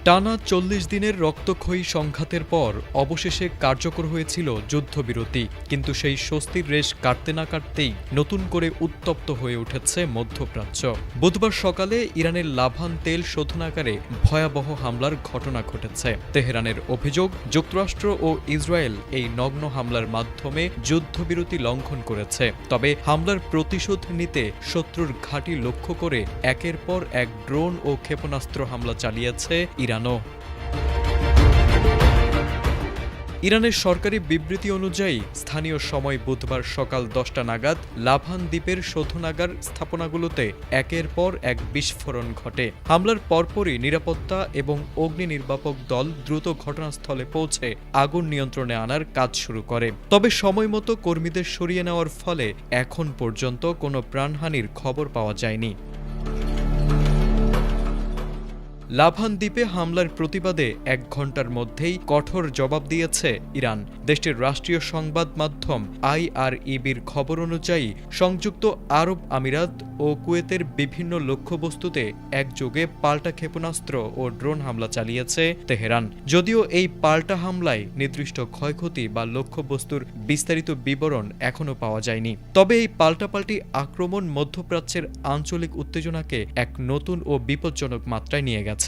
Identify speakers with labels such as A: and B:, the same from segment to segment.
A: টানা ৪০ দিনের রক্তক্ষয়ী সংঘাতের পর অবশেষে কার্যকর হয়েছিল যুদ্ধবিরতি, কিন্তু সেই স্বস্তির রেশ কাটতে না কাটতেই নতুন করে উত্তপ্ত হয়ে উঠেছে মধ্যপ্রাচ্য। বুধবার সকালে ইরানের লাভান তেল শোধনাগারে ভয়াবহ হামলার ঘটনা ঘটেছে। তেহরানের অভিযোগ, যুক্তরাষ্ট্র ও ইসরায়েল এই নগ্ন হামলার মাধ্যমে যুদ্ধবিরতি লঙ্ঘন করেছে। তবে হামলার প্রতিশোধ নিতে শত্রুর ঘাঁটি লক্ষ্য করে একের পর এক ড্রোন ও ক্ষেপণাস্ত্র হামলা চালিয়েছে ইরানও। ইরানের সরকারি বিবৃতি অনুযায়ী স্থানীয় সময় বুধবার সকাল ১০টা নাগাদ লাভান দ্বীপের শোধনাগার স্থাপনাগুলোতে একের পর এক বিস্ফোরণ ঘটে। হামলার পরপরই নিরাপত্তা এবং অগ্নি নির্বাপক দল দ্রুত ঘটনাস্থলে পৌঁছে আগুন নিয়ন্ত্রণে আনার কাজ শুরু করে। তবে সময়মতো কর্মীদের সরিয়ে নেওয়ার ফলে এখন পর্যন্ত কোনো প্রাণহানির খবর পাওয়া যায়নি। লাভান দ্বীপে হামলার প্রতিবাদে ১ ঘণ্টার মধ্যেই কঠোর জবাব দিয়েছে ইরান। দেশটির রাষ্ট্রীয় সংবাদ মাধ্যম IRIBর খবর অনুযায়ী সংযুক্ত আরব আমিরাত ও কুয়েতের বিভিন্ন লক্ষ্যবস্তুতে একযোগে পাল্টা ক্ষেপণাস্ত্র ও ড্রোন হামলা চালিয়েছে তেহরান। যদিও এই পাল্টা হামলায় নির্দিষ্ট ক্ষয়ক্ষতি বা লক্ষ্যবস্তুর বিস্তারিত বিবরণ এখনও পাওয়া যায়নি। তবে এই পাল্টাপাল্টি আক্রমণ মধ্যপ্রাচ্যের আঞ্চলিক উত্তেজনাকে এক নতুন ও বিপজ্জনক মাত্রায় নিয়ে গেছে।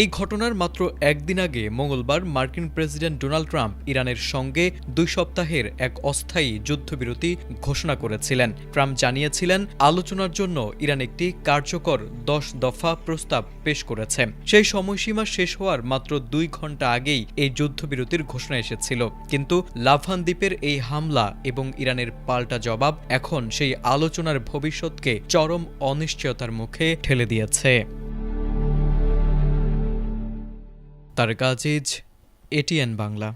A: এই ঘটনার মাত্র একদিন আগে মঙ্গলবার মার্কিন প্রেসিডেন্ট ডোনাল্ড ট্রাম্প ইরানের সঙ্গে ২ সপ্তাহের এক অস্থায়ী যুদ্ধবিরতি ঘোষণা করেছিলেন। ট্রাম্প জানিয়েছিলেন, আলোচনার জন্য ইরান একটি কার্যকর ১০ দফা প্রস্তাব পেশ করেছে। সেই সময়সীমা শেষ হওয়ার মাত্র ২ ঘণ্টা আগেই এই যুদ্ধবিরতির ঘোষণা এসেছিল। কিন্তু লাভান দ্বীপের এই হামলা এবং ইরানের পাল্টা জবাব এখন সেই আলোচনার ভবিষ্যৎকে চরম অনিশ্চয়তার মুখে ঠেলে দিয়েছে। তারেক আজিজ, ATN বাংলা।